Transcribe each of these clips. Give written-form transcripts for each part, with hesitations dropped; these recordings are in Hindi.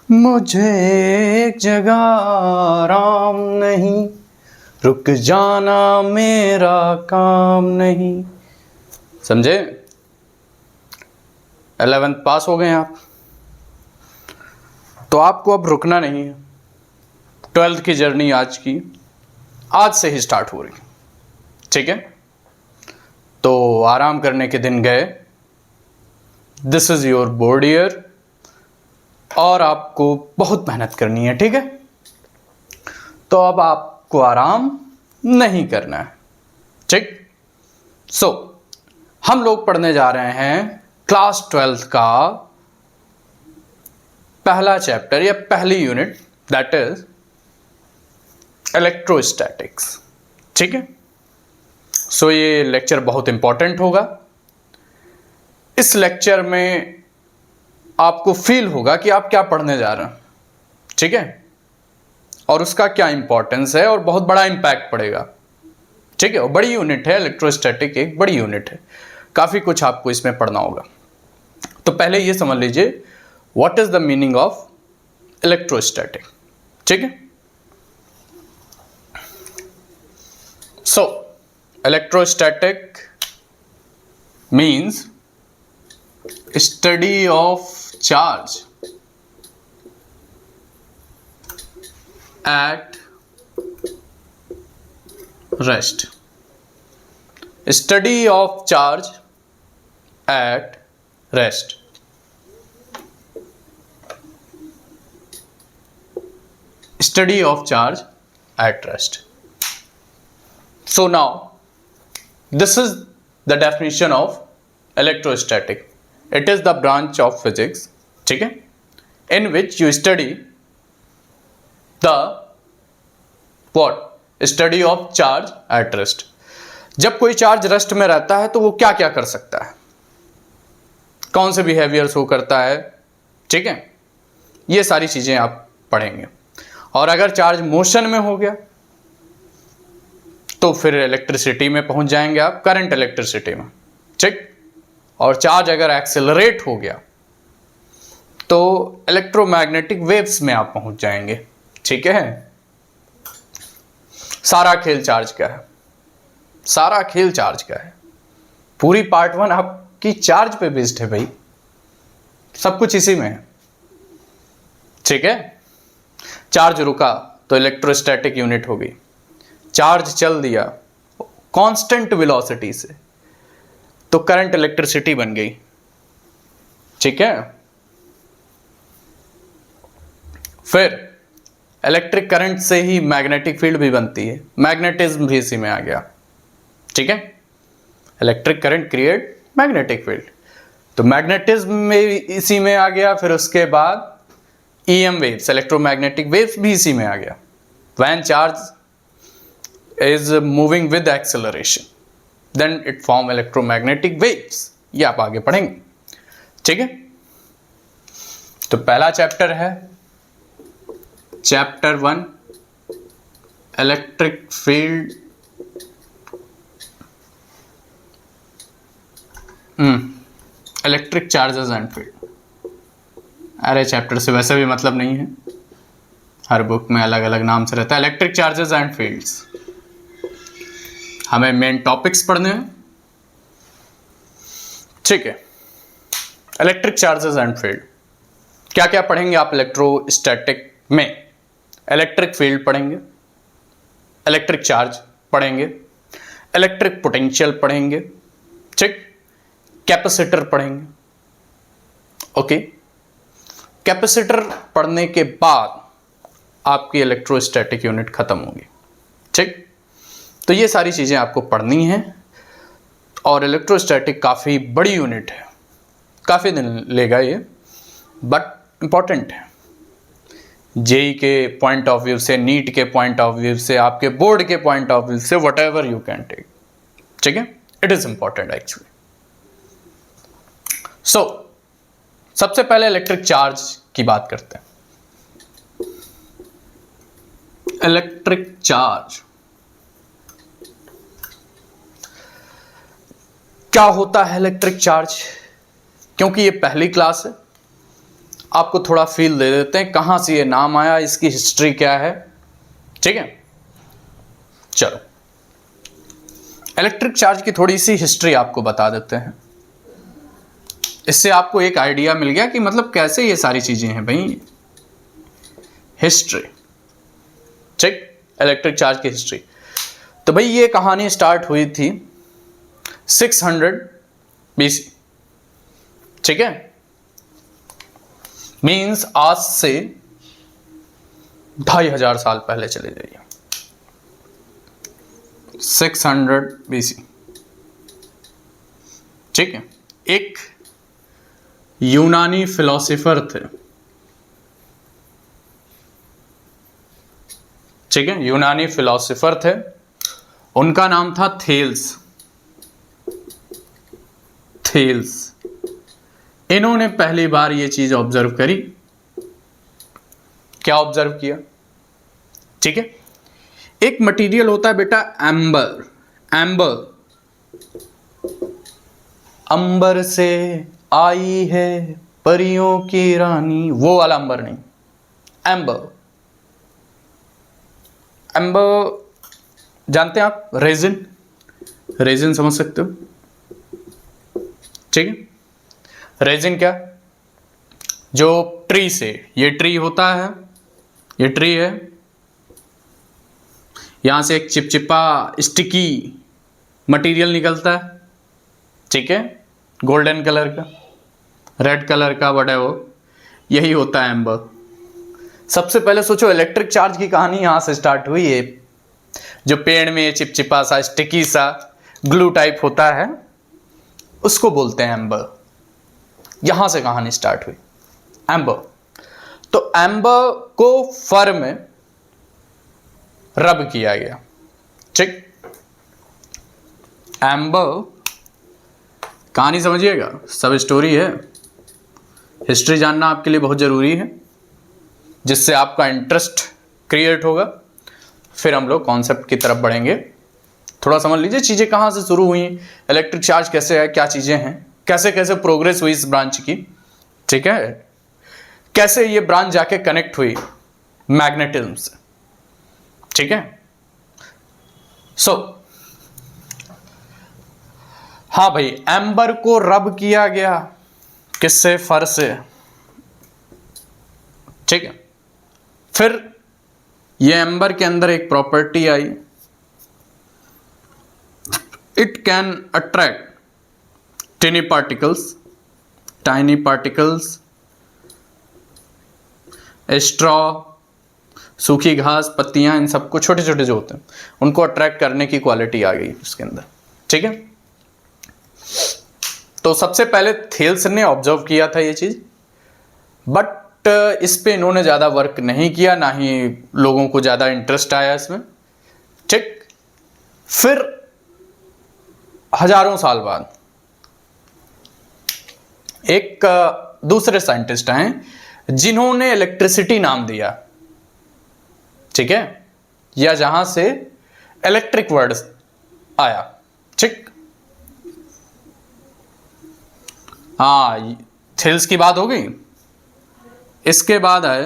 मुझे एक जगह आराम नहीं, रुक जाना मेरा काम नहीं। समझे? 11th पास हो गए आप, तो आपको अब रुकना नहीं है। 12th की जर्नी आज से ही स्टार्ट हो रही, ठीक है? तो आराम करने के दिन गए। This is your board year और आपको बहुत मेहनत करनी है, ठीक है? तो अब आपको आराम नहीं करना है, ठीक? सो हम लोग पढ़ने जा रहे हैं क्लास 12th का पहला चैप्टर या पहली यूनिट, दैट इज इलेक्ट्रोस्टैटिक्स, ठीक है? सो ये लेक्चर बहुत इंपॉर्टेंट होगा। इस लेक्चर में आपको फील होगा कि आप क्या पढ़ने जा रहे हैं, ठीक है? और उसका क्या इंपॉर्टेंस है और बहुत बड़ा इंपैक्ट पड़ेगा, ठीक है? और बड़ी यूनिट है, इलेक्ट्रोस्टैटिक एक बड़ी यूनिट है, काफ़ी कुछ आपको इसमें पढ़ना होगा। तो पहले ये समझ लीजिए what is the meaning of electrostatic, ठीक है? सो electrostatic means study of charge at rest. Study of charge at rest. Study of charge at rest. So now this is the definition of electrostatic. It is the branch of physics, ठीक है, in which you study the what? Study of charge at rest. जब कोई चार्ज रेस्ट में रहता है तो वो क्या क्या कर सकता है, कौन से बिहेवियर शो करता है, ठीक है? ये सारी चीजें आप पढ़ेंगे। और अगर चार्ज मोशन में हो गया तो फिर इलेक्ट्रिसिटी में पहुंच जाएंगे आप, करंट इलेक्ट्रिसिटी में, ठीक? और चार्ज अगर एक्सेलरेट हो गया तो इलेक्ट्रोमैग्नेटिक वेव्स में आप पहुंच जाएंगे, ठीक है? सारा खेल चार्ज का है, सारा खेल चार्ज का है। पूरी पार्ट 1 आपकी चार्ज पे बेस्ड है भाई, सब कुछ इसी में है, ठीक है? चार्ज रुका तो इलेक्ट्रोस्टैटिक यूनिट हो गई, चार्ज चल दिया कांस्टेंट वेलोसिटी से तो करंट इलेक्ट्रिसिटी बन गई, ठीक है? फिर इलेक्ट्रिक करंट से ही मैग्नेटिक फील्ड भी बनती है, मैग्नेटिज्म भी इसी में आ गया, ठीक है? Electric current create magnetic field, तो मैग्नेटिज्म में इसी में आ गया। फिर उसके बाद ईएम वेव्स, इलेक्ट्रोमैग्नेटिक वेव्स भी इसी में आ गया। When charge is moving with acceleration then it form electromagnetic waves, ये आप आगे पढ़ेंगे, ठीक है? तो पहला चैप्टर है chapter 1 electric field, electric charges and field. अरे चैप्टर से वैसे भी मतलब नहीं है, हर बुक में अलग अलग नाम से रहता है। इलेक्ट्रिक चार्जेस एंड फील्ड्स, हमें मेन टॉपिक्स पढ़ने हैं, ठीक है? इलेक्ट्रिक चार्जेस एंड फील्ड क्या क्या पढ़ेंगे आप इलेक्ट्रोस्टैटिक में? इलेक्ट्रिक फील्ड पढ़ेंगे, इलेक्ट्रिक चार्ज पढ़ेंगे, इलेक्ट्रिक पोटेंशियल पढ़ेंगे, ठीक? कैपेसिटर पढ़ेंगे, ओके? कैपेसिटर पढ़ने के बाद आपकी इलेक्ट्रोस्टैटिक यूनिट खत्म होगी, ठीक? तो ये सारी चीजें आपको पढ़नी है। और इलेक्ट्रोस्टैटिक काफी बड़ी यूनिट है, काफी दिन लेगा ये, बट इंपॉर्टेंट है। जेई के पॉइंट ऑफ व्यू से, नीट के पॉइंट ऑफ व्यू से, आपके बोर्ड के पॉइंट ऑफ व्यू से, whatever you can take, ठीक है? It is important actually. So सबसे पहले इलेक्ट्रिक चार्ज की बात करते हैं। इलेक्ट्रिक चार्ज क्या होता है? इलेक्ट्रिक चार्ज, क्योंकि ये पहली क्लास है, आपको थोड़ा फील दे देते हैं कहाँ से ये नाम आया, इसकी हिस्ट्री क्या है। ठीक है, चलो इलेक्ट्रिक चार्ज की थोड़ी सी हिस्ट्री आपको बता देते हैं। इससे आपको एक आइडिया मिल गया कि मतलब कैसे ये सारी चीजें हैं भाई। हिस्ट्री, ठीक, इलेक्ट्रिक चार्ज की हिस्ट्री। तो भाई ये कहानी स्टार्ट हुई थी 600 BC। ठीक है, मीन्स आज से 2500 साल पहले चले जाइए। 600 BC। ठीक है, एक यूनानी फिलोसोफर थे। ठीक है, यूनानी फिलोसोफर थे, उनका नाम था थेल्स। थेल्स, इन्होंने पहली बार ये चीज ऑब्जर्व करी। क्या ऑब्जर्व किया? ठीक है, एक मटेरियल होता है बेटा एम्बर। एम्बर, अंबर से आई है परियों की रानी, वो वाला अंबर नहीं, एम्बर। एम्बर जानते हैं आप? रेजिन, रेजिन समझ सकते हो? ठीक है, रेजिन क्या? जो ट्री से, ये ट्री होता है, ये ट्री है, यहां से एक चिपचिपा स्टिकी मटेरियल निकलता है। ठीक है, गोल्डन कलर का, रेड कलर का, व्हाटएवर, यही होता है एम्बर। सबसे पहले सोचो इलेक्ट्रिक चार्ज की कहानी यहां से स्टार्ट हुई है। जो पेड़ में चिपचिपा सा स्टिकी सा ग्लू टाइप होता है उसको बोलते हैं एम्बर। यहां से कहानी स्टार्ट हुई, एम्बर। तो एम्बर को फर में रब किया गया। ठीक, एम्बर, कहानी समझिएगा, सब स्टोरी है। हिस्ट्री जानना आपके लिए बहुत जरूरी है, जिससे आपका इंटरेस्ट क्रिएट होगा। फिर हम लोग कॉन्सेप्ट की तरफ बढ़ेंगे। थोड़ा समझ लीजिए चीजें कहां से शुरू हुई, इलेक्ट्रिक चार्ज कैसे है, क्या चीजें हैं, कैसे कैसे प्रोग्रेस हुई इस ब्रांच की। ठीक है, कैसे ये ब्रांच जाके कनेक्ट हुई मैग्नेटिज्म से। ठीक है, सो हाँ भाई, एम्बर को रब किया गया, किससे? फर से। ठीक है, फिर ये एम्बर के अंदर एक property I, it can attract टिनी particles, tiny particles, straw, सूखी घास, पत्तियां, इन सबको, छोटे छोटे जो होते हैं उनको अट्रैक्ट करने की क्वालिटी आ गई उसके अंदर। ठीक है, तो सबसे पहले थेल्स ने ऑब्जर्व किया था ये चीज, बट इस पे इन्होंने ज्यादा वर्क नहीं किया, ना ही लोगों को ज्यादा इंटरेस्ट आया इसमें। ठीक, फिर हजारों साल बाद एक दूसरे साइंटिस्ट आए जिन्होंने इलेक्ट्रिसिटी नाम दिया। ठीक है, या जहां से इलेक्ट्रिक वर्ड आया। ठीक, हाँ, थेल्स की बात हो गई। इसके बाद आए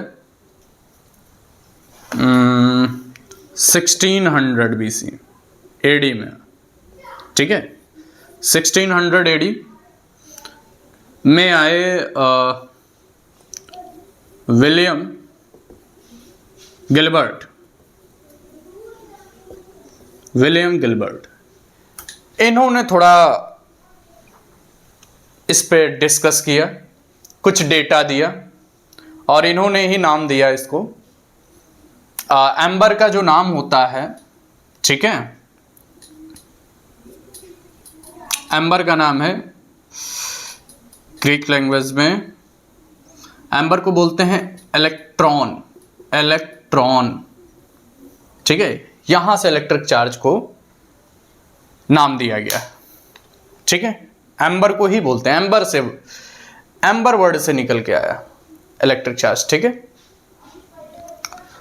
1600 BC AD में। ठीक है, 1600 AD में आए विलियम गिलबर्ट। विलियम गिलबर्ट, इन्होंने थोड़ा इस पे डिस्कस किया, कुछ डेटा दिया, और इन्होंने ही नाम दिया इसको। एम्बर का जो नाम होता है, ठीक है, एम्बर का नाम है ग्रीक लैंग्वेज में, एम्बर को बोलते हैं इलेक्ट्रॉन। इलेक्ट्रॉन, ठीक है, यहां से इलेक्ट्रिक चार्ज को नाम दिया गया। ठीक है, एम्बर को ही बोलते हैं, एम्बर से, एम्बर वर्ड से निकल के आया इलेक्ट्रिक चार्ज। ठीक है,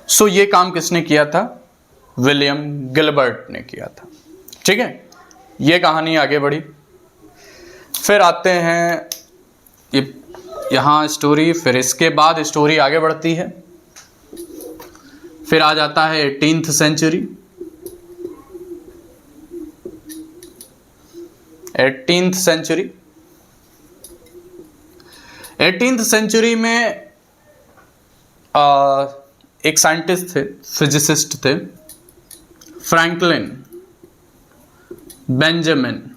सो ये काम किसने किया था? विलियम गिलबर्ट ने किया था। ठीक है, ये कहानी आगे बढ़ी। फिर आते हैं ये यहाँ स्टोरी, फिर इसके बाद स्टोरी आगे बढ़ती है। फिर आ जाता है 18th century. 18th century 18th century में एक साइंटिस्ट थे, फिजिसिस्ट थे, फ्रैंकलिन बेंजामिन,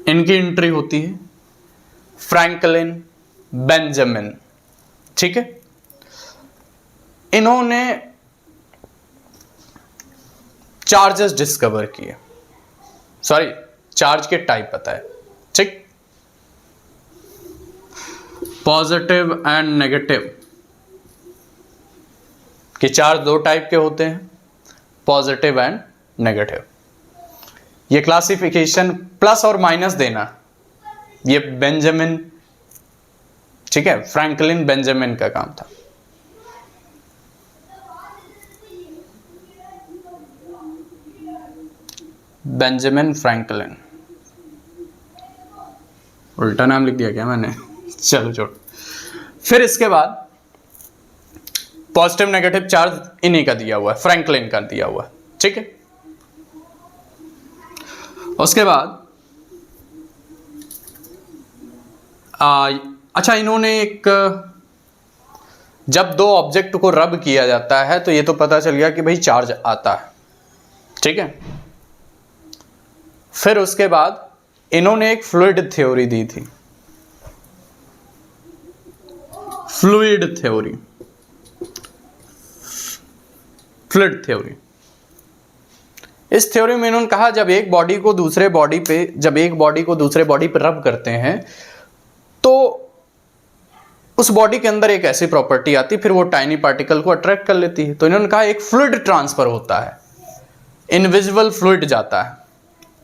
इनकी एंट्री होती है। फ्रैंकलिन बेंजामिन, ठीक है। इन्होंने चार्जेस डिस्कवर किए, सॉरी चार्ज के टाइप बताए, ठीक। पॉजिटिव एंड नेगेटिव कि चार्ज दो टाइप के होते हैं, पॉजिटिव एंड नेगेटिव। ये क्लासिफिकेशन प्लस और माइनस देना, ये बेंजामिन, ठीक है, फ्रैंकलिन बेंजामिन का काम था। बेंजामिन फ्रैंकलिन, उल्टा नाम लिख दिया क्या मैंने? चलो छोड़। फिर इसके बाद पॉजिटिव नेगेटिव चार्ज इन्हीं का दिया हुआ है, फ्रैंकलिन का दिया हुआ है, ठीक है। उसके बाद अच्छा, इन्होंने एक, जब दो ऑब्जेक्ट को रब किया जाता है तो ये तो पता चल गया कि भाई चार्ज आता है, ठीक है। फिर उसके बाद इन्होंने एक फ्लूइड थ्योरी दी थी, फ्लूइड थ्योरी, फ्लूइड थ्योरी। इस थ्योरी में इन्होंने कहा जब एक बॉडी को दूसरे बॉडी पे रब करते हैं तो उस बॉडी के अंदर एक ऐसी प्रॉपर्टी आती, फिर वो टाइनी पार्टिकल को अट्रैक्ट कर लेती है। तो इन्होंने कहा एक फ्लूइड ट्रांसफर होता है, इनविजिबल फ्लूइड जाता है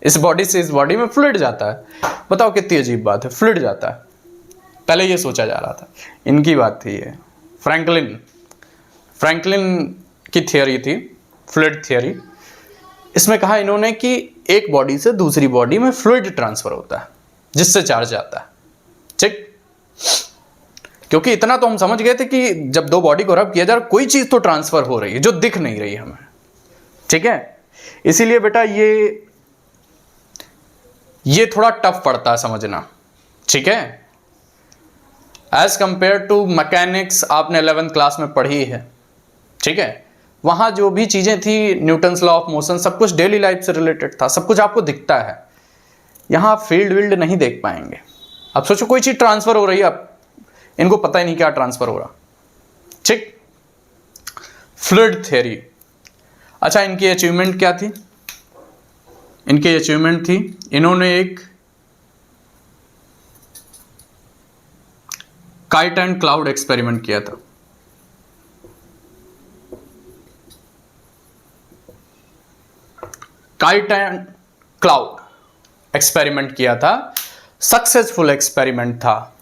इस बॉडी से इस बॉडी में, फ्लूइड जाता है। बताओ कितनी अजीब बात है, फ्लूइड जाता है। पहले ये सोचा जा रहा था, इनकी बात थी ये, फ्रैंकलिन की थियरी थी, फ्लूइड थियरी। इसमें कहा इन्होंने कि एक बॉडी से दूसरी बॉडी में फ्लूइड ट्रांसफर होता है जिससे चार्ज आता है, ठीक। क्योंकि इतना तो हम समझ गए थे कि जब दो बॉडी को रब किया जा रहा, कोई चीज तो ट्रांसफर हो रही है जो दिख नहीं रही हमें, ठीक है। इसीलिए बेटा ये थोड़ा टफ पड़ता है समझना, ठीक है। एज कंपेयर टू मैकेनिक्स, आपने 11th क्लास में पढ़ी है, ठीक है। वहां जो भी चीजें थी, न्यूटन्स लॉ ऑफ मोशन, सब कुछ डेली लाइफ से रिलेटेड था, सब कुछ आपको दिखता है। यहां आप फील्ड विल्ड नहीं देख पाएंगे। अब सोचो कोई चीज ट्रांसफर हो रही है, आप इनको पता ही नहीं क्या ट्रांसफर हो रहा, ठीक। Fluid theory. अच्छा, इनकी अचीवमेंट क्या थी? इनकी अचीवमेंट थी, इन्होंने एक काइट एंड क्लाउड एक्सपेरिमेंट किया था। काइट एंड क्लाउड एक्सपेरिमेंट किया था, सक्सेसफुल एक्सपेरिमेंट था।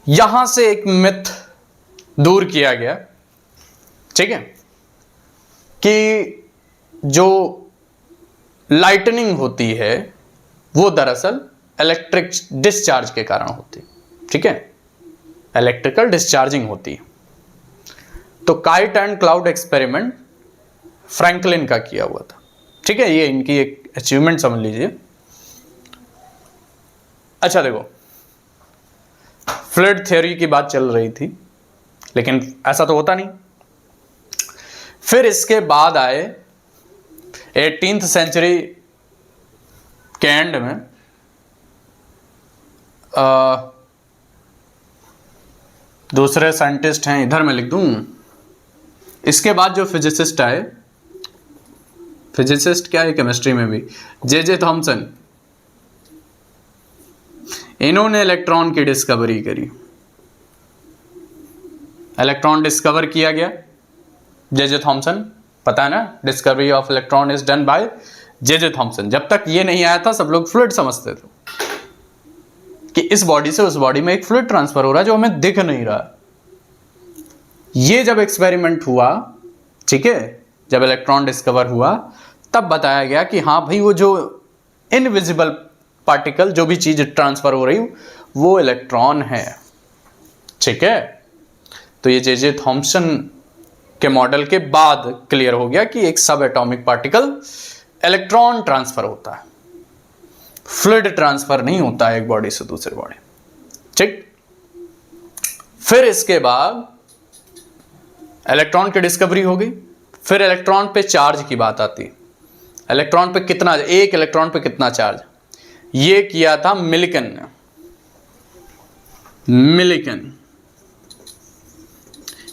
यहां से एक मिथ दूर किया गया, ठीक है, कि जो लाइटनिंग होती है वो दरअसल इलेक्ट्रिक डिस्चार्ज के कारण होती है, ठीक है, इलेक्ट्रिकल डिस्चार्जिंग होती है। तो kite and cloud experiment Franklin का किया हुआ था, ठीक है। ये इनकी एक अचीवमेंट समझ लीजिए। अच्छा देखो, फ्लूइड थ्योरी की बात चल रही थी, लेकिन ऐसा तो होता नहीं। फिर इसके बाद आए 18th सेंचुरी के एंड में दूसरे साइंटिस्ट हैं, इधर मैं लिख दूं। इसके बाद जो फिजिसिस्ट आए, फिजिसिस्ट क्या है केमिस्ट्री में भी, जे थॉमसन, इन्होंने इलेक्ट्रॉन की डिस्कवरी करी। इलेक्ट्रॉन डिस्कवर किया गया जे थॉमसन, पता है ना, discovery of electron is done by J Thomson. जब तक ये नहीं आया था सब लोग फ्लूइड समझते थे कि इस बॉडी से उस बॉडी में एक फ्लूइड ट्रांसफर हो रहा है जो हमें दिख नहीं रहा। ये जब एक्सपेरिमेंट हुआ, ठीक है, जब इलेक्ट्रॉन डिस्कवर हुआ, तब बताया गया कि हाँ भाई वो जो इनविजिबल पार्टिकल, जो भी चीज ट्रांसफर हो रही वो इलेक्ट्रॉन है। ठीक है, तो ये जे थॉम्सन के मॉडल के बाद क्लियर हो गया कि एक सब एटॉमिक पार्टिकल इलेक्ट्रॉन ट्रांसफर होता है, फ्लूइड ट्रांसफर नहीं होता है एक बॉडी से दूसरे बॉडी। ठीक, फिर इसके बाद इलेक्ट्रॉन की डिस्कवरी हो गई। फिर इलेक्ट्रॉन पे चार्ज की बात आती है। इलेक्ट्रॉन पे कितना, एक इलेक्ट्रॉन पे कितना चार्ज, ये किया था मिलिकन ने। मिलिकन,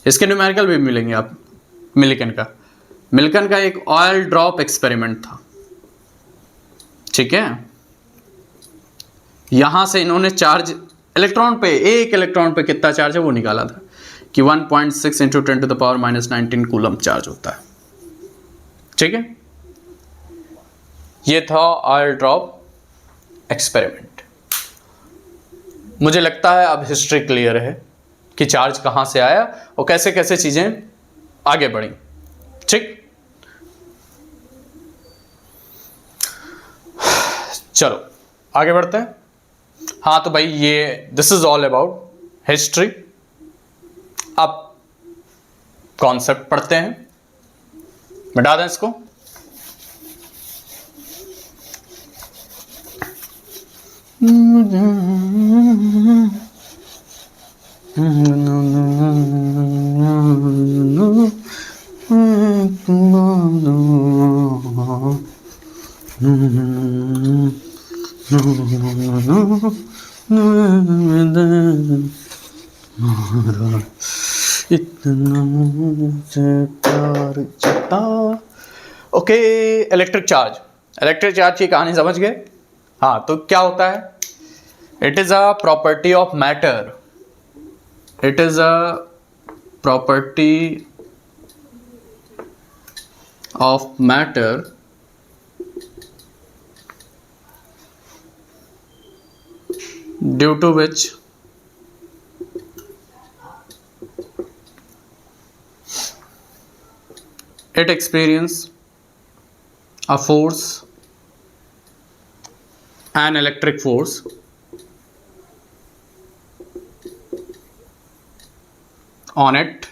इसके न्यूमेरिकल भी मिलेंगे आप मिलिकन का एक ऑयल ड्रॉप एक्सपेरिमेंट था। ठीक है, यहां से इन्होंने चार्ज इलेक्ट्रॉन पे, एक इलेक्ट्रॉन पे कितना चार्ज है वो निकाला था कि 1.6 इंटू 10⁻⁻19 कूलम चार्ज होता है। ठीक है, ये था ऑयल ड्रॉप एक्सपेरिमेंट। मुझे लगता है अब हिस्ट्री क्लियर है कि चार्ज कहां से आया और कैसे कैसे चीजें आगे बढ़ी। ठीक, चलो आगे बढ़ते हैं। हाँ तो भाई ये this is all about history. अब कॉन्सेप्ट पढ़ते हैं, मिटा दें इसको। ओके, इलेक्ट्रिक चार्ज की कहानी समझ गए। हाँ तो क्या होता है, it is a property of matter, it is a property of matter due to which it experience a force, an electric force on it.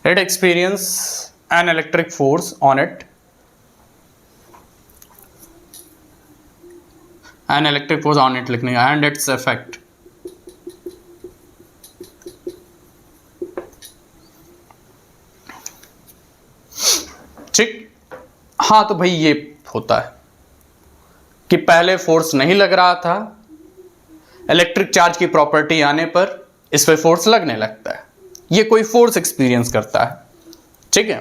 It experience an electric force on it, an electric force on it लिखने का, and its effect ठीक। हाँ तो भाई ये होता है कि पहले फोर्स नहीं लग रहा था, इलेक्ट्रिक चार्ज की प्रॉपर्टी आने पर इस पे फोर्स लगने लगता है, ये कोई फोर्स एक्सपीरियंस करता है। ठीक है,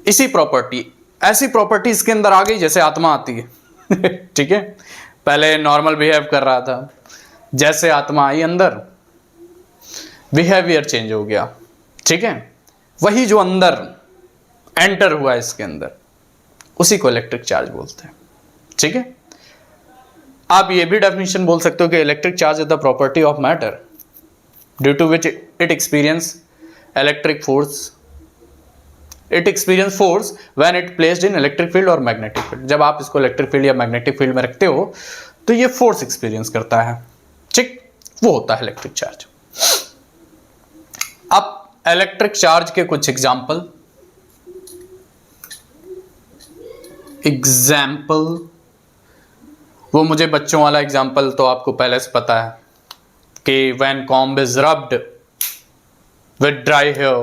इसी प्रॉपर्टी, ऐसी प्रॉपर्टी इसके अंदर आ गई जैसे आत्मा आती है ठीक है, पहले नॉर्मल बिहेव कर रहा था, जैसे आत्मा आई अंदर बिहेवियर चेंज हो गया। ठीक है, वही जो अंदर एंटर हुआ इसके अंदर उसी को इलेक्ट्रिक चार्ज बोलते हैं। ठीक है, आप ये भी डेफिनेशन बोल सकते हो कि electric charge is the property of matter due to which it experience electric force, it experience force when it placed in electric field और मैग्नेटिक फील्ड। जब आप इसको इलेक्ट्रिक फील्ड या मैग्नेटिक फील्ड में रखते हो तो ये फोर्स एक्सपीरियंस करता है। ठीक, वो होता है इलेक्ट्रिक चार्ज। अब इलेक्ट्रिक चार्ज के कुछ एग्जाम्पल वो मुझे बच्चों वाला एग्जाम्पल तो आपको पहले से पता है कि when comb is rubbed with dry hair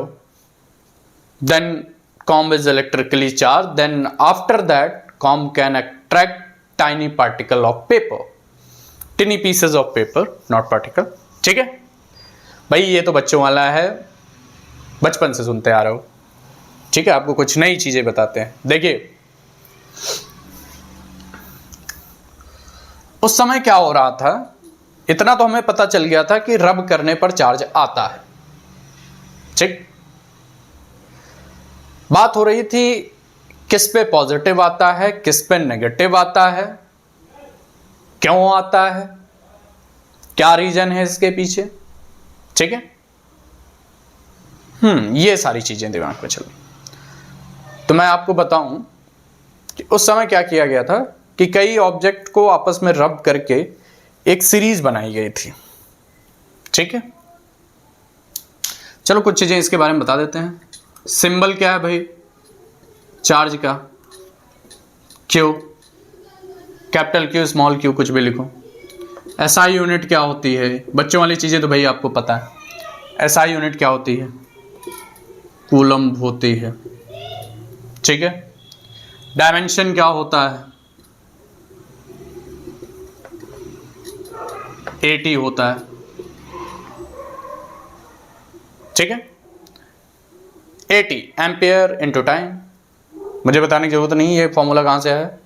then comb is electrically charged, then after that comb can attract tiny particle of paper, tiny pieces of paper, not particle। ठीक है भाई, ये तो बच्चों वाला है, बचपन से सुनते आ रहे हो। ठीक है, आपको कुछ नई चीजें बताते हैं। देखिए उस समय क्या हो रहा था, इतना तो हमें पता चल गया था कि रब करने पर चार्ज आता है। ठीक, बात हो रही थी किस पे पॉजिटिव आता है, किस पे नेगेटिव आता है, क्यों आता है, क्या रीजन है इसके पीछे। ठीक है, ये सारी चीजें दिमाग में चली। तो मैं आपको बताऊं कि उस समय क्या किया गया था कि कई ऑब्जेक्ट को आपस में रब करके एक सीरीज बनाई गई थी। ठीक है, चलो कुछ चीजें इसके बारे में बता देते हैं। सिंबल क्या है भाई चार्ज का? Q, capital Q small Q कुछ भी लिखो। एसआई यूनिट क्या होती है? बच्चों वाली चीजें तो भाई आपको पता है। एसआई यूनिट क्या होती है? कूलम्ब होती है। ठीक है, डायमेंशन क्या होता है? एटी होता है। ठीक है, एटी एम्पियर इंटू टाइम। मुझे बताने की जरूरत नहीं है ये फॉर्मूला कहां से है।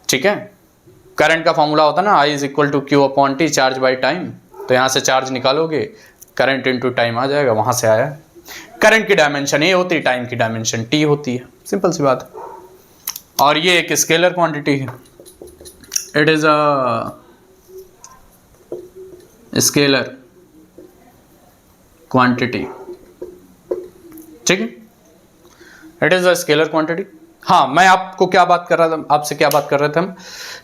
ठीक है, करंट का फॉर्मूला होता है ना, I is equal to Q upon T, charge by time. तो यहां से चार्ज निकालोगे, करंट इंटू टाइम आ जाएगा, वहां से आया। करंट की डायमेंशन ए होती है, टाइम की डायमेंशन टी होती है, सिंपल सी बात है। और ये एक स्केलर क्वांटिटी है, it is a scalar quantity. ठीक है, it is a scalar quantity. हाँ, मैं आपको क्या बात कर रहा था, आपसे क्या बात कर रहे थे हम,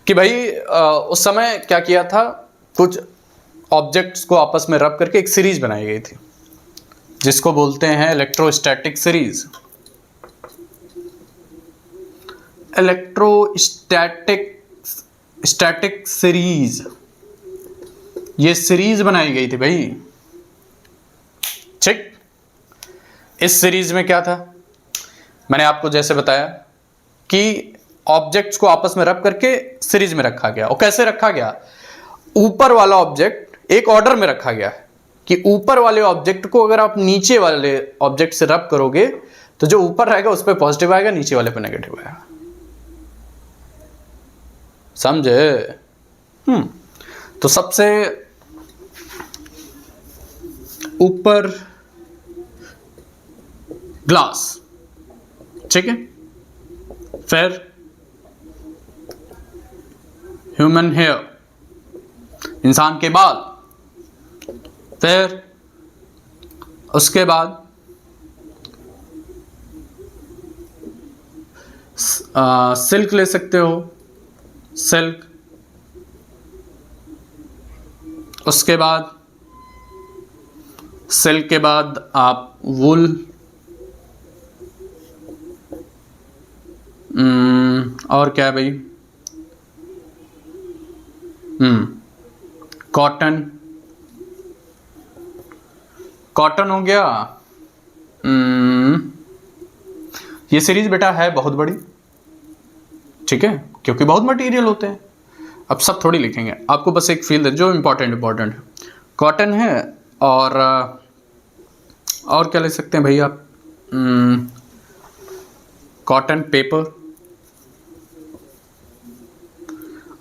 कि भाई उस समय क्या किया था, कुछ ऑब्जेक्ट्स को आपस में रब करके एक सीरीज बनाई गई थी जिसको बोलते हैं इलेक्ट्रोस्टैटिक सीरीज। स्टैटिक सीरीज, ये सीरीज बनाई गई थी भाई। ठीक, इस सीरीज में क्या था, मैंने आपको जैसे बताया कि ऑब्जेक्ट्स को आपस में रब करके सीरीज में रखा गया। और कैसे रखा गया? ऊपर वाला ऑब्जेक्ट एक ऑर्डर में रखा गया कि ऊपर वाले ऑब्जेक्ट को अगर आप नीचे वाले ऑब्जेक्ट से रब करोगे तो जो ऊपर रहेगा उस पर पॉजिटिव आएगा, नीचे वाले पे नेगेटिव आएगा। समझे? तो सबसे ऊपर ग्लास, ठीक है, फिर ह्यूमन हेयर, इंसान के बाल, फिर उसके बाद सिल्क ले सकते हो, सिल्क, उसके बाद सिल्क के बाद आप वूल, और क्या है भाई, कॉटन, कॉटन हो गया। ये सीरीज बेटा है बहुत बड़ी, ठीक है, क्योंकि बहुत मटेरियल होते हैं। अब सब थोड़ी लिखेंगे, आपको बस एक फील जो इंपॉर्टेंट है। कॉटन है, और क्या ले सकते हैं भाई आप, कॉटन पेपर,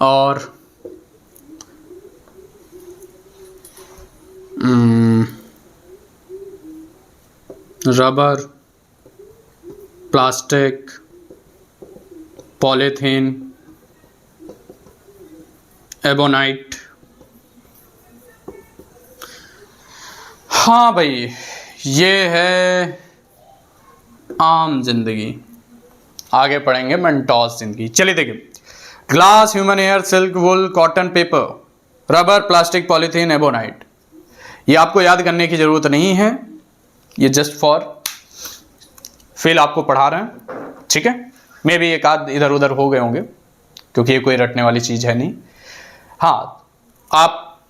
और रबर, प्लास्टिक, पॉलीथीन, एबोनाइट। हाँ भाई, ये है आम जिंदगी, आगे पढ़ेंगे मेंटोस जिंदगी। चलिए देखिए, glass, human hair, silk, wool, cotton, paper, rubber, plastic, polythene, ebonite. ये आपको याद करने की जरूरत नहीं है, ये जस्ट फॉर फील आपको पढ़ा रहे हैं। ठीक है, मे भी एक आध इधर उधर हो गए होंगे क्योंकि ये कोई रटने वाली चीज है नहीं। हाँ, आप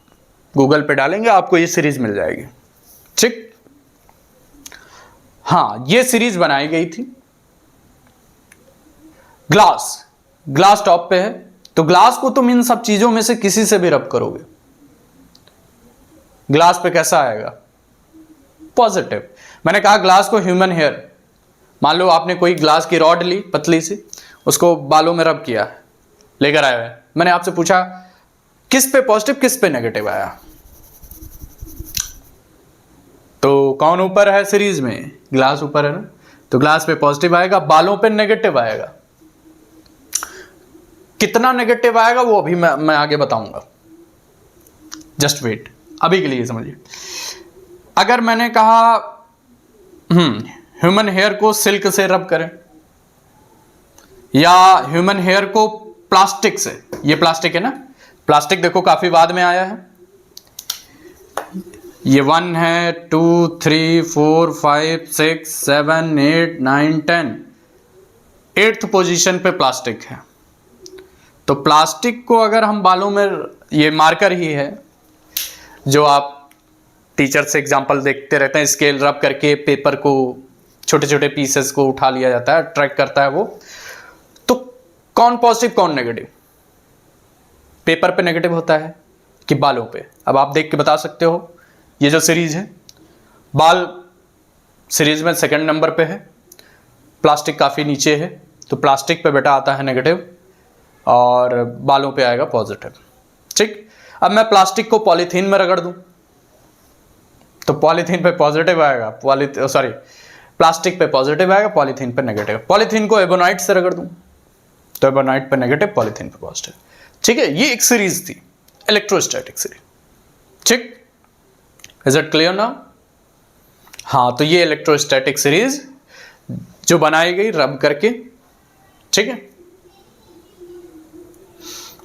गूगल पे डालेंगे आपको ये सीरीज मिल जाएगी। ठीक, हाँ, ये सीरीज बनाई गई थी। ग्लास टॉप पे है, तो ग्लास को तुम इन सब चीजों में से किसी से भी रब करोगे, ग्लास पे कैसा आएगा? पॉजिटिव। मैंने कहा ग्लास को ह्यूमन हेयर, मान लो आपने कोई ग्लास की रॉड ली पतली सी, उसको बालों में रब किया, लेकर आया है, मैंने आपसे पूछा किस पे पॉजिटिव किस पे नेगेटिव आया, तो कौन ऊपर है सीरीज में? ग्लास ऊपर है ना, तो ग्लास पे पॉजिटिव आएगा, बालों पे नेगेटिव आएगा। कितना नेगेटिव आएगा वो अभी मैं आगे बताऊंगा, जस्ट वेट, अभी के लिए समझिए। अगर मैंने कहा ह्यूमन हेयर को सिल्क से रब करें, या ह्यूमन हेयर को प्लास्टिक से, ये प्लास्टिक है ना, प्लास्टिक देखो काफी बाद में आया है, ये 1 है 2 3 4 5 6 7 8 9 10, 8th पोजीशन पे प्लास्टिक है। तो प्लास्टिक को अगर हम बालों में, ये मार्कर ही है जो आप टीचर से एग्जांपल देखते रहते हैं, स्केल रब करके पेपर को छोटे छोटे पीसेस को उठा लिया जाता है, ट्रैक करता है वो। तो कौन पॉजिटिव कौन नेगेटिव, पेपर पे नेगेटिव होता है कि बालों पे? अब आप देख के बता सकते हो। ये जो सीरीज है, बाल सीरीज में सेकंड नंबर पे है, प्लास्टिक काफी नीचे है, तो प्लास्टिक पे बेटा आता है नेगेटिव और बालों पे आएगा पॉजिटिव। ठीक, अब मैं प्लास्टिक को पॉलीथीन में रगड़ दूं तो पॉलीथीन पे पॉजिटिव आएगा, प्लास्टिक पे पॉजिटिव आएगा, पॉलीथीन पे नेगेटिव। पॉलीथीन को एबोनाइट से रगड़ दूं तो एबोनाइट पे नेगेटिव, पॉलीथीन पे पॉजिटिव। ठीक है, ये एक सीरीज थी, इलेक्ट्रोस्टैटिक सीरीज। ठीक, इज इट क्लियर नाउ? हाँ, तो ये इलेक्ट्रोस्टैटिक सीरीज जो बनाई गई रब करके। ठीक है,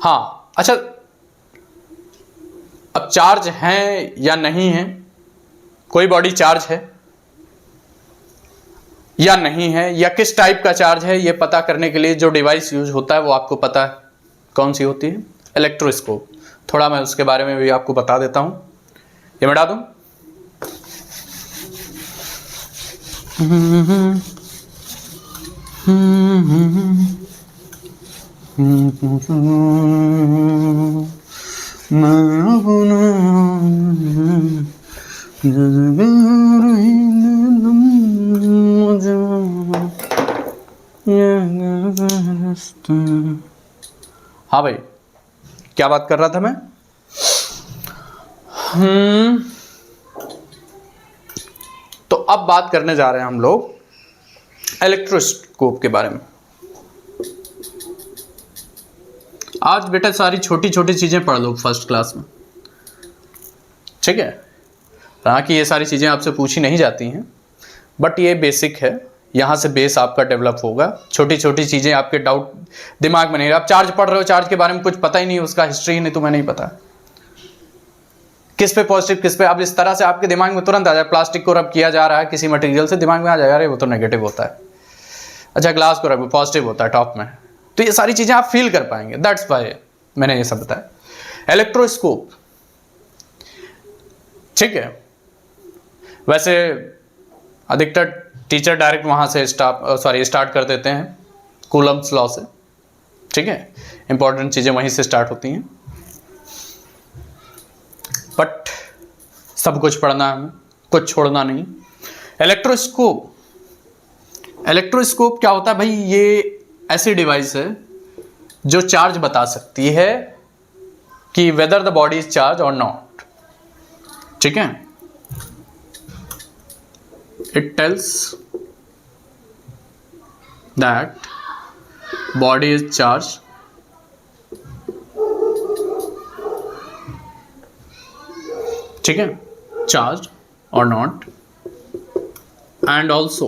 हाँ अच्छा, अब चार्ज है या नहीं है, कोई बॉडी चार्ज है या नहीं है, या किस टाइप का चार्ज है, ये पता करने के लिए जो डिवाइस यूज होता है वो आपको पता है कौन सी होती है? इलेक्ट्रोस्कोप। थोड़ा मैं उसके बारे में भी आपको बता देता हूं, ये मिटा दूं। हाँ भाई, क्या बात कर रहा था मैं? तो अब बात करने जा रहे हैं हम लोग इलेक्ट्रोस्कोप के बारे में। आज बेटा सारी छोटी छोटी चीजें पढ़ लो फर्स्ट क्लास में। ठीक है, हालांकि ये सारी चीजें आपसे पूछी नहीं जाती हैं, बट ये बेसिक है, यहां से बेस आपका डेवलप होगा। छोटी छोटी चीजें आपके डाउट दिमाग में नहीं। आप चार्ज पढ़ रहे हो, चार्ज के बारे में कुछ पता ही नहीं, उसका हिस्ट्री नहीं, तुम्हें नहीं पता किस पे पॉजिटिव किस पे। अब इस तरह से आपके दिमाग में तुरंत आ जाए, प्लास्टिक को रब किया जा रहा है किसी मटेरियल से, दिमाग में आ जाएगा अरे वो तो नेगेटिव होता है। अच्छा, ग्लास को रब पॉजिटिव होता है टॉप में, तो ये सारी चीजें आप फील कर पाएंगे। दैट्स व्हाई मैंने ये सब बताया। इलेक्ट्रोस्कोप, ठीक है, वैसे अधिकतर टीचर डायरेक्ट वहां से स्टार्ट कर देते हैं कूलम्ब्स लॉ से। ठीक है, इंपॉर्टेंट चीजें वहीं से स्टार्ट होती हैं, बट सब कुछ पढ़ना है हमें, कुछ छोड़ना नहीं। इलेक्ट्रोस्कोप क्या होता है भाई? ये ऐसी डिवाइस है जो चार्ज बता सकती है कि weather the body is charge और नॉट। ठीक है, it tells that body is charge ठीक है, चार्ज और not, and also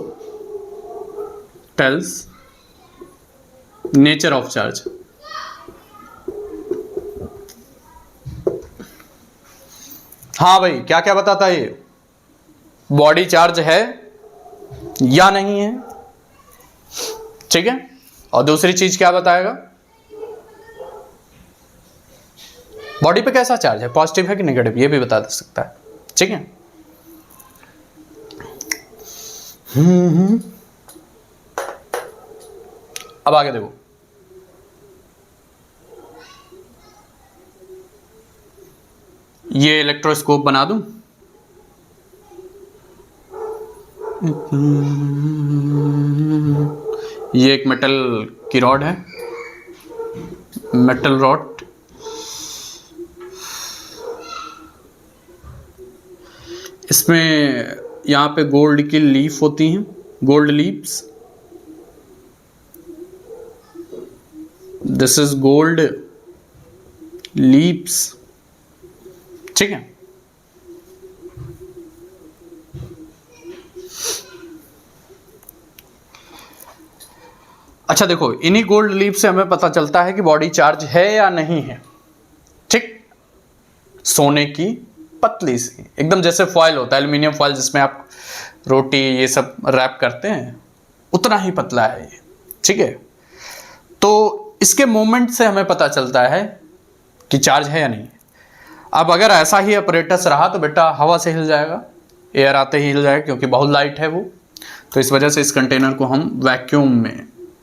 tells nature of charge. हाँ भाई, क्या क्या बताता है ये? बॉडी चार्ज है या नहीं है, ठीक है, और दूसरी चीज क्या बताएगा? बॉडी पे कैसा चार्ज है, पॉजिटिव है कि नेगेटिव, ये भी बता दे सकता है। ठीक है, अब आगे देखो, ये इलेक्ट्रोस्कोप बना दूं, ये एक मेटल की रॉड है, मेटल रॉड, इसमें यहाँ पे गोल्ड की लीफ होती हैं, gold leaves, this is gold leaves. ठीक है, अच्छा देखो, इन्हीं गोल्ड लीफ से हमें पता चलता है कि बॉडी चार्ज है या नहीं है। ठीक, सोने की पतली सी एकदम जैसे फॉयल होता है, एल्यूमिनियम फॉयल जिसमें आप रोटी ये सब रैप करते हैं, उतना ही पतला है ये। ठीक है, तो इसके मोमेंट से हमें पता चलता है कि चार्ज है या नहीं। अब अगर ऐसा ही अपरेटस रहा तो बेटा हवा से हिल जाएगा, एयर आते ही हिल जाएगा, क्योंकि बहुत लाइट है वो। तो इस वजह से इस कंटेनर को हम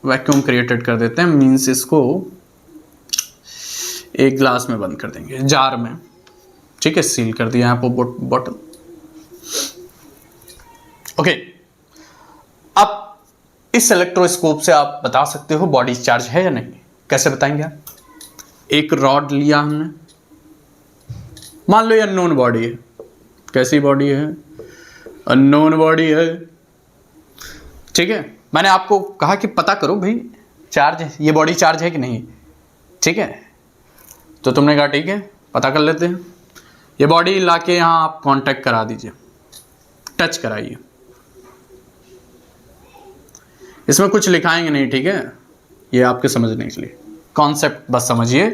वैक्यूम क्रिएटेड कर देते हैं, मीन्स इसको एक ग्लास में बंद कर देंगे, जार में। ठीक है, सील कर दिया यहाँ पर बॉटल। ओके, अब इस इलेक्ट्रोस्कोप से आप बता सकते हो बॉडी चार्ज है या नहीं। कैसे बताएंगे आप? एक रॉड लिया हमने, मान लो ये अननोन बॉडी है। कैसी बॉडी है? अननोन बॉडी है। ठीक है, मैंने आपको कहा कि पता करो भाई चार्ज है, ये बॉडी चार्ज है कि नहीं। ठीक है, तो तुमने कहा ठीक है पता कर लेते हैं। ये बॉडी लाके यहाँ आप कांटेक्ट करा दीजिए, टच कराइए। इसमें कुछ लिखाएंगे नहीं, ठीक है, ये आपके समझने के लिए, कॉन्सेप्ट बस समझिए।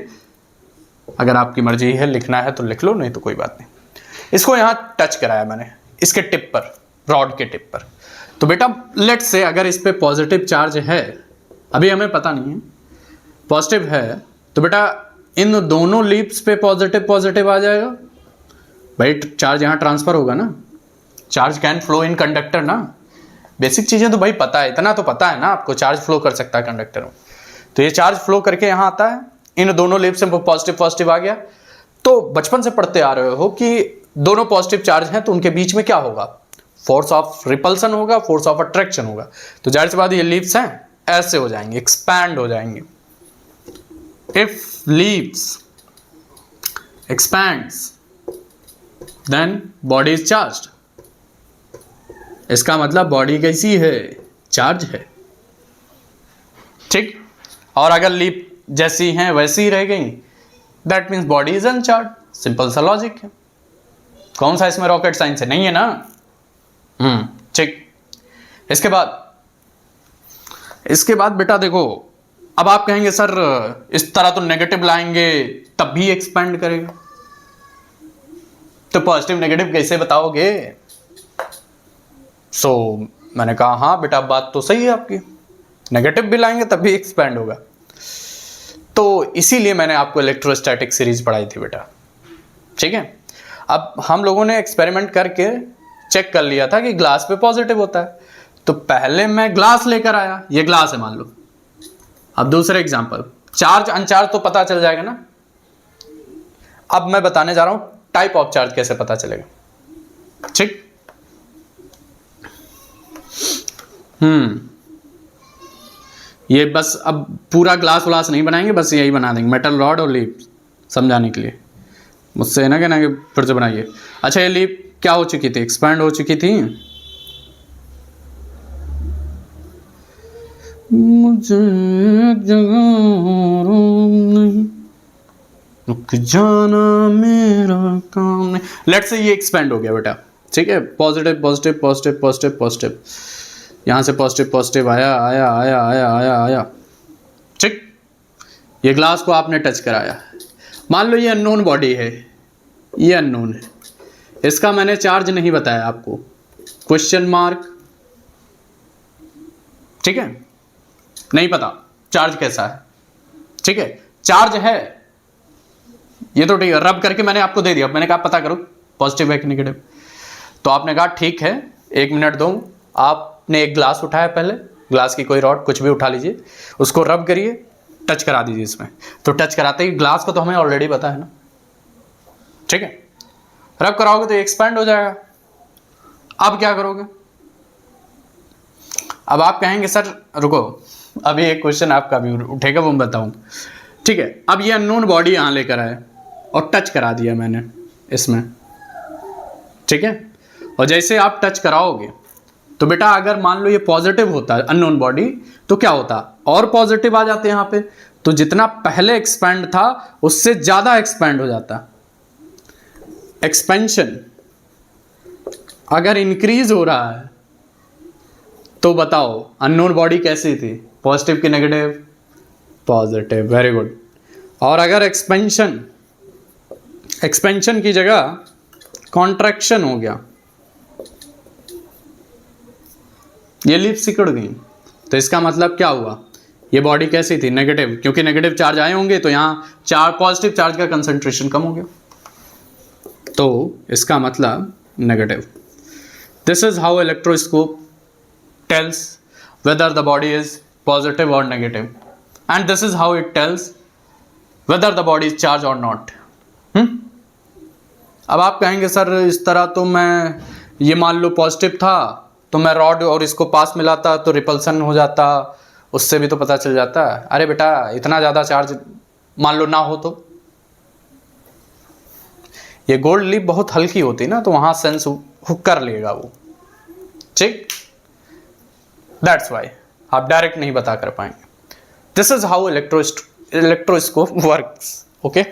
अगर आपकी मर्जी है लिखना है तो लिख लो, नहीं तो कोई बात नहीं। इसको यहाँ टच कराया मैंने, इसके टिप पर, रॉड के टिप पर। तो बेटा लेट्स से अगर इस पे पॉजिटिव चार्ज है, अभी हमें पता नहीं है, पॉजिटिव है, तो बेटा इन दोनों लीप्स पे पॉजिटिव आ जाएगा भाई, चार्ज यहाँ ट्रांसफर होगा ना। Charge can flow in conductor ना, बेसिक चीज़ें तो भाई पता है, इतना तो पता है ना आपको, चार्ज फ्लो कर सकता है कंडक्टर में। तो ये चार्ज फ्लो करके यहाँ आता है, इन दोनों लीप से पॉजिटिव आ गया। तो बचपन से पढ़ते आ रहे हो कि दोनों पॉजिटिव चार्ज हैं तो उनके बीच में क्या होगा? फोर्स ऑफ रिपल्सन होगा, फोर्स ऑफ अट्रैक्शन होगा। तो जाहिर सी बात ये लीप्स हैं ऐसे हो जाएंगे, एक्सपैंड हो जाएंगे। If leaves expands then body is charged. इसका मतलब बॉडी कैसी है? चार्ज है। ठीक, और अगर लीप जैसी हैं वैसी ही रह गई, that means body is अनचार्ज। Simple सा लॉजिक है, कौन सा इसमें रॉकेट साइंस है? नहीं है ना। ठीक, इसके बाद बेटा देखो, अब आप कहेंगे सर इस तरह तो नेगेटिव लाएंगे तब भी एक्सपेंड करेगा, तो पॉजिटिव नेगेटिव कैसे बताओगे? मैंने कहा हाँ बेटा बात तो सही है आपकी, नेगेटिव भी लाएंगे तब भी एक्सपेंड होगा। तो इसीलिए मैंने आपको इलेक्ट्रोस्टैटिक सीरीज पढ़ाई थी बेटा। ठीक है, अब हम लोगों ने एक्सपेरिमेंट करके चेक कर लिया था कि ग्लास पे पॉजिटिव होता है। तो पहले मैं ग्लास लेकर आया, ये ग्लास है मान लो। अब दूसरे एग्जांपल, चार्ज अनचार्ज तो पता चल जाएगा ना। अब मैं बताने जा रहा हूं टाइप ऑफ चार्ज कैसे पता चलेगा। ठीक, ये बस अब पूरा ग्लास व्लास नहीं बनाएंगे, बस यही बना देंगे, मेटल रॉड और लीप, समझाने के लिए। मुझसे ना कहना कि फिर से बनाइए। अच्छा, ये लीप क्या हो चुकी थी? एक्सपैंड हो चुकी थी। मुझे एक जगह नहीं रुक जाना मेरा काम नहीं। लेट्स से ये एक्सपैंड हो गया बेटा। ठीक है, positive positive positive positive positive, यहां से पॉजिटिव पॉजिटिव आया आया आया आया आया आया। ठीक, ये ग्लास को आपने टच कराया, मान लो ये अननोन बॉडी है, ये अननोन है, इसका मैंने चार्ज नहीं बताया आपको, क्वेश्चन मार्क। ठीक है, नहीं पता चार्ज कैसा है। ठीक है, चार्ज है ये तो ठीक है, रब करके मैंने आपको दे दिया, मैंने कहा पता करो पॉजिटिव है कि नेगेटिव। तो आपने कहा ठीक है 1 मिनट दो। आपने एक ग्लास उठाया, पहले ग्लास की कोई रॉड कुछ भी उठा लीजिए, उसको रब करिए, टच करा दीजिए इसमें। तो टच कराते ही ग्लास को तो हमें ऑलरेडी पता है ना। ठीक है, रब कराओगे तो एक्सपैंड हो जाएगा। अब क्या करोगे? अब आप कहेंगे सर रुको, अभी एक क्वेश्चन आपका भी उठेगा, वो मैं बताऊं। ठीक है, अब ये अननोन बॉडी यहां लेकर आए और टच करा दिया मैंने इसमें। ठीक है, और जैसे आप टच कराओगे तो बेटा अगर मान लो ये पॉजिटिव होता है अननोन बॉडी, तो क्या होता? और पॉजिटिव आ जाते हैं यहाँ पे, तो जितना पहले एक्सपैंड था उससे ज्यादा एक्सपैंड हो जाता। एक्सपेंशन अगर इंक्रीज हो रहा है तो बताओ अननोन बॉडी कैसी थी? पॉजिटिव की नेगेटिव, पॉजिटिव, वेरी गुड। और अगर एक्सपेंशन की जगह कॉन्ट्रैक्शन हो गया, ये लिप्स सिकुड़ गई, तो इसका मतलब क्या हुआ, ये बॉडी कैसी थी, नेगेटिव, क्योंकि नेगेटिव चार्ज आए होंगे तो यहाँ पॉजिटिव चार्ज का कंसंट्रेशन कम हो गया, तो इसका मतलब negative. This is how electroscope tells whether the body is positive और negative, and this is how it tells whether the body is charge और नॉट। अब आप कहेंगे सर इस तरह तो मैं, ये मान लो पॉजिटिव था तो मैं रॉड और इसको पास मिलाता तो रिपल्सन हो जाता, उससे भी तो पता चल जाता। अरे बेटा इतना ज़्यादा चार्ज मान लो ना हो तो, ये गोल्ड लीफ बहुत हल्की होती ना, तो वहाँ सेंस हुक कर लेगा वो, ठीक। दैट्स वाई आप डायरेक्ट नहीं बता कर पाएंगे। This is how electroscope works. Okay,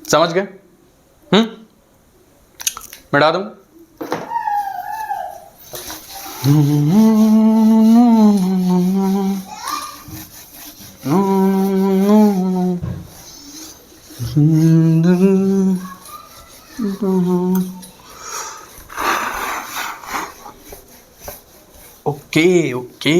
समझ गए? मिटा दूं? ओके ओके,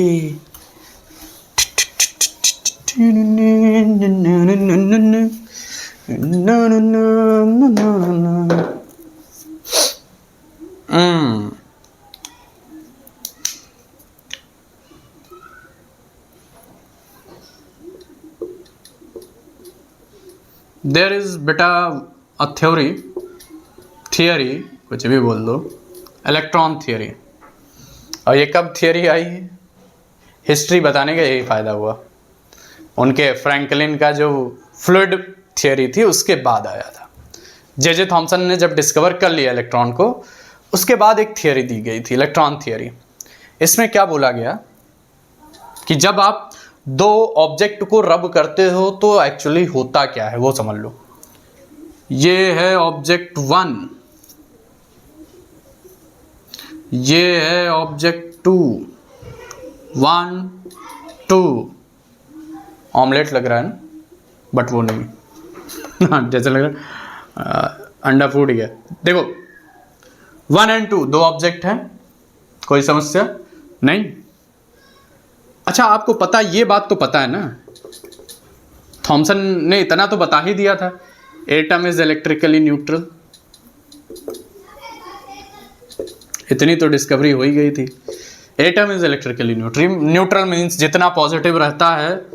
देयर इज बेटा अ थियोरी, कुछ भी बोल दो, इलेक्ट्रॉन थियोरी। और ये कब थियोरी आई है? हिस्ट्री बताने का यही फायदा हुआ, उनके फ्रैंकलिन का जो फ्लूइड थियोरी थी उसके बाद आया था। जे थॉमसन ने जब डिस्कवर कर लिया इलेक्ट्रॉन को, उसके बाद एक थियोरी दी गई थी, इलेक्ट्रॉन थियोरी। इसमें क्या बोला गया कि जब आप दो ऑब्जेक्ट को रब करते हो तो एक्चुअली होता क्या है वो समझ लो। ये है ऑब्जेक्ट 1, ये है ऑब्जेक्ट 2, 1 2, ऑमलेट लग रहा है ना, बट वो नहीं जैसे लग रहा है अंडा फूट गया। देखो 1 और 2 दो ऑब्जेक्ट हैं, कोई समस्या नहीं। अच्छा आपको पता, ये बात तो पता है ना, थॉमसन ने इतना तो बता ही दिया था, एटम इज इलेक्ट्रिकली न्यूट्रल, इतनी तो डिस्कवरी हो ही गई थी। Atom is electrically neutral means जितना पॉजिटिव रहता है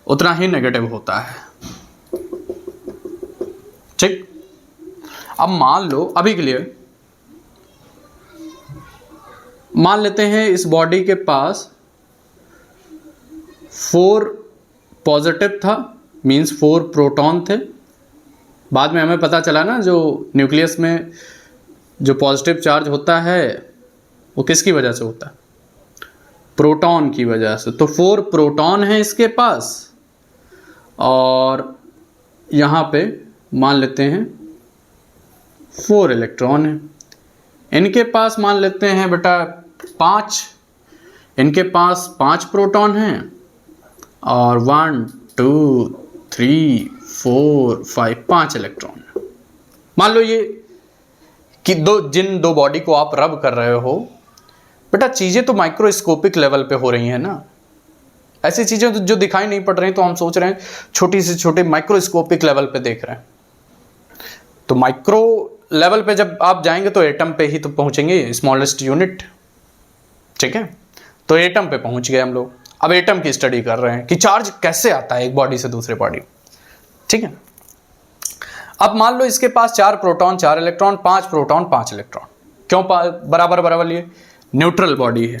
उतना ही नेगेटिव होता है, ठीक। अब मान लो, अभी के लिए मान लेते हैं इस बॉडी के पास 4 पॉजिटिव था, मीन्स 4 प्रोटॉन थे। बाद में हमें पता चला ना जो न्यूक्लियस में जो पॉजिटिव चार्ज होता है वो किसकी वजह से होता है, प्रोटॉन की वजह से। तो 4 प्रोटॉन है इसके पास, और यहाँ पे मान लेते हैं 4 इलेक्ट्रॉन है। इनके पास मान लेते हैं बेटा 5, इनके पास 5 प्रोटॉन हैं, और 1 2 3 4 5 5 इलेक्ट्रॉन। मान लो ये कि जिन दो बॉडी को आप रब कर रहे हो बेटा, चीज़ें तो माइक्रोस्कोपिक लेवल पे हो रही हैं ना, ऐसी चीज़ें तो जो दिखाई नहीं पड़ रही, तो हम सोच रहे हैं छोटी से छोटे माइक्रोस्कोपिक लेवल पे देख रहे हैं। तो माइक्रो लेवल पे जब आप जाएंगे तो एटम पे ही तो पहुंचेंगे, स्मॉलेस्ट यूनिट, ठीक है। तो एटम पे पहुंच गए हम लोग। अब एटम की स्टडी कर रहे हैं कि चार्ज कैसे आता है एक बॉडी से दूसरे बॉडी, ठीक है। अब मान लो इसके पास 4 प्रोटॉन 4 इलेक्ट्रॉन, 5 प्रोटॉन 5 इलेक्ट्रॉन, क्यों बराबर बराबर लिए, न्यूट्रल बॉडी है।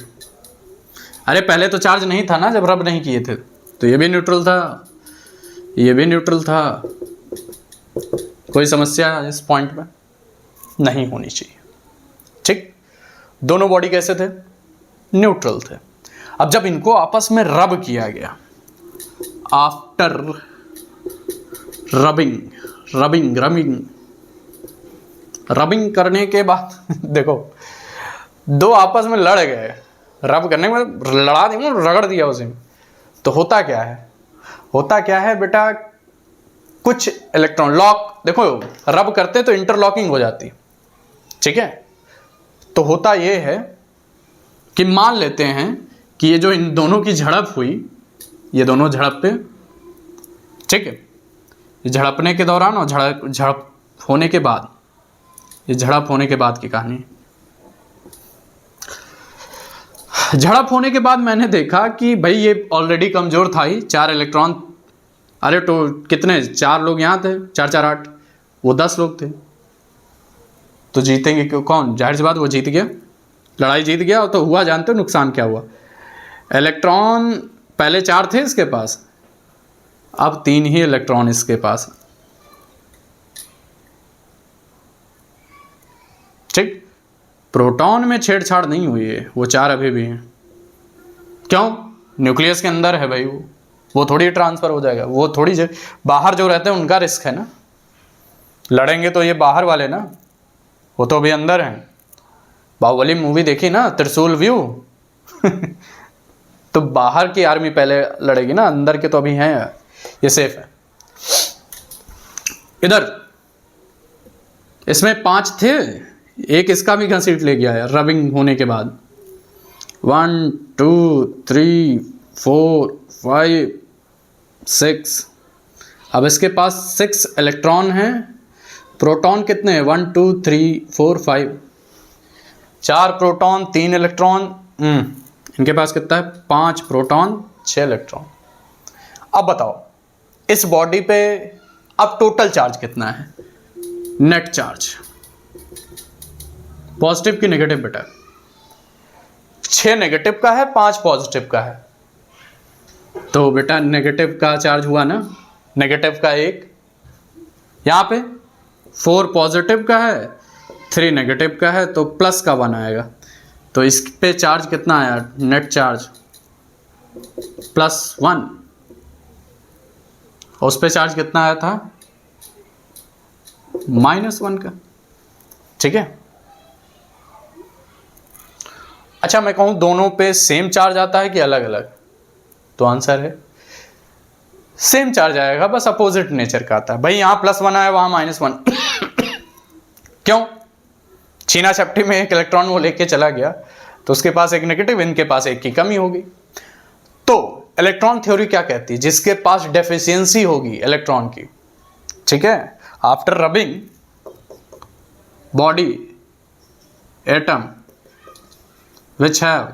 अरे पहले तो चार्ज नहीं था ना जब रब नहीं किए थे, तो ये भी न्यूट्रल था, ये भी न्यूट्रल था, कोई समस्या इस पॉइंट पे नहीं होनी चाहिए, ठीक। दोनों बॉडी कैसे थे, न्यूट्रल थे। अब जब इनको आपस में रब किया गया, आफ्टर रबिंग करने के बाद देखो दो आपस में लड़ गए, रब करने में लड़ा दिया, रगड़ दिया उसे। तो होता क्या है, होता क्या है बेटा, कुछ इलेक्ट्रॉन लॉक, देखो रब करते तो इंटरलॉकिंग हो जाती, ठीक है। तो होता ये है कि मान लेते हैं कि ये जो इन दोनों की झड़प हुई, ये दोनों झड़प पे, ठीक है, ये झड़पने के दौरान और झड़प होने के बाद, ये झड़प होने के बाद की कहानी। झड़प होने के बाद मैंने देखा कि भाई ये ऑलरेडी कमजोर था ही, 4 इलेक्ट्रॉन, अरे तो कितने, 4 लोग यहाँ थे, 4 4 8, वो 10 लोग थे, तो जीतेंगे क्यों, कौन, जाहिर सी बात वो जीत गया, लड़ाई जीत गया। तो हुआ जानते हो नुकसान क्या हुआ, इलेक्ट्रॉन पहले 4 थे इसके पास, अब 3 ही इलेक्ट्रॉन इसके पास, ठीक। प्रोटॉन में छेड़छाड़ नहीं हुई है, वो 4 अभी भी हैं। क्यों, न्यूक्लियस के अंदर है भाई, वो थोड़ी ट्रांसफर हो जाएगा, वो थोड़ी बाहर जो रहते हैं उनका रिस्क है ना, लड़ेंगे तो ये बाहर वाले ना, वो तो अभी अंदर हैं। बाहुबली मूवी देखी ना, त्रिशूल व्यू तो बाहर की आर्मी पहले लड़ेगी ना, अंदर के तो अभी हैं, ये सेफ है। इधर इसमें 5 थे, एक इसका भी घसीट ले गया है रबिंग होने के बाद। 1 2 3 4 5 6, अब इसके पास 6 इलेक्ट्रॉन हैं, प्रोटॉन कितने हैं, 1 2 3 4 5, 4 प्रोटॉन 3 इलेक्ट्रॉन, इनके पास कितना है, 5 प्रोटॉन 6 इलेक्ट्रॉन। अब बताओ इस बॉडी पे अब टोटल चार्ज कितना है, नेट चार्ज, पॉजिटिव की नेगेटिव बेटा, 6 नेगेटिव का है, 5 पॉजिटिव का है, तो बेटा नेगेटिव का चार्ज हुआ ना, नेगेटिव का 1, यहाँ पे 4 पॉजिटिव का है, 3 नेगेटिव का है, तो प्लस का 1 आएगा। तो इस पे चार्ज कितना आया, नेट चार्ज +1, और उस पे चार्ज कितना आया था, -1 का, ठीक है। अच्छा मैं कहूं दोनों पे सेम चार्ज आता है कि अलग अलग, तो आंसर है सेम चार्ज आएगा, बस अपोजिट नेचर का आता है। भाई यहाँ +1 आया, वहां -1 क्यों, छीना छपटी में एक इलेक्ट्रॉन वो लेके चला गया, तो उसके पास एक नेगेटिव, इनके पास एक की कमी होगी। तो इलेक्ट्रॉन थ्योरी क्या कहती है, जिसके पास डेफिशिएंसी होगी इलेक्ट्रॉन की, ठीक है, after rubbing body atom which have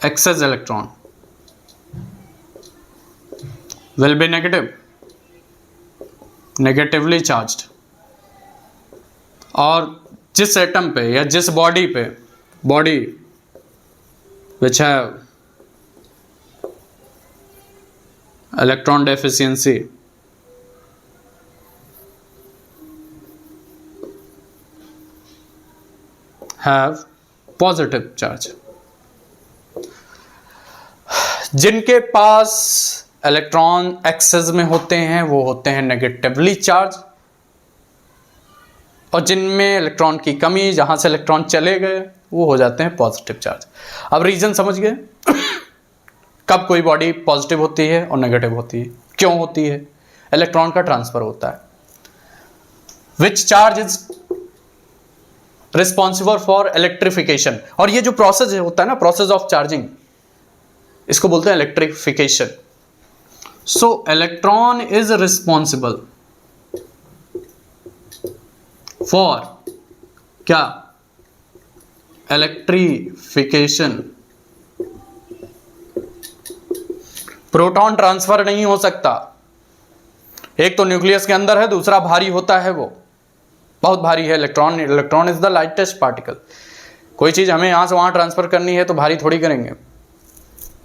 excess electron will be negatively charged, और जिस एटम पे या जिस बॉडी पे, body which have electron deficiency have positive charge, जिनके पास इलेक्ट्रॉन एक्सेस में होते हैं वो होते हैं नेगेटिवली चार्ज, और जिनमें इलेक्ट्रॉन की कमी, जहां से इलेक्ट्रॉन चले गए, वो हो जाते हैं पॉजिटिव चार्ज। अब रीजन समझ गए कब कोई बॉडी पॉजिटिव होती है और नेगेटिव होती है, क्यों होती है, इलेक्ट्रॉन का ट्रांसफर होता है। Which charge is responsible for electrification, और ये जो प्रोसेस होता है ना, प्रोसेस ऑफ चार्जिंग, इसको बोलते हैं electrification. So electron is responsible for क्या, इलेक्ट्रिफिकेशन। प्रोटॉन ट्रांसफर नहीं हो सकता, एक तो न्यूक्लियस के अंदर है, दूसरा भारी होता है, वो बहुत भारी है। Electron is the lightest particle. कोई चीज हमें यहां से वहां ट्रांसफर करनी है तो भारी थोड़ी करेंगे,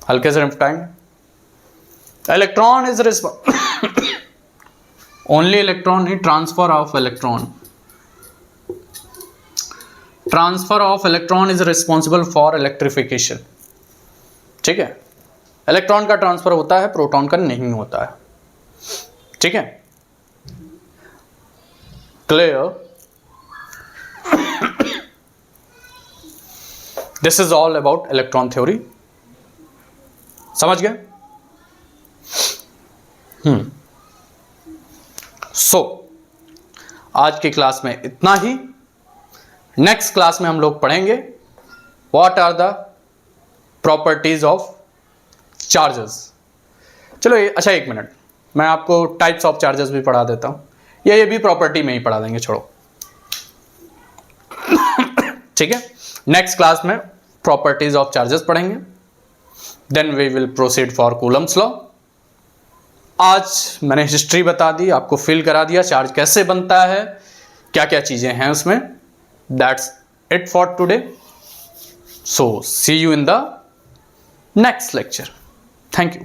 हल्के से निपटाएंगे। इलेक्ट्रॉन इज ओनली इलेक्ट्रॉन नहीं, transfer of electron, transfer of electron is responsible for electrification, ठीक है। इलेक्ट्रॉन का ट्रांसफर होता है, प्रोटॉन का नहीं होता है, ठीक है, clear. This is all about electron theory. समझ गए? सो आज की क्लास में इतना ही। नेक्स्ट क्लास में हम लोग पढ़ेंगे what are the properties of charges. चलो अच्छा, एक मिनट, मैं आपको टाइप्स ऑफ चार्जेस भी पढ़ा देता हूं, या ये भी प्रॉपर्टी में ही पढ़ा देंगे, छोड़ो। ठीक है, नेक्स्ट क्लास में प्रॉपर्टीज ऑफ चार्जेस पढ़ेंगे, then we will proceed for Coulomb's law. आज मैंने हिस्ट्री बता दी, आपको फील करा दिया चार्ज कैसे बनता है, क्या क्या चीजें हैं उसमें। That's it for today. So see you in the next lecture. Thank you.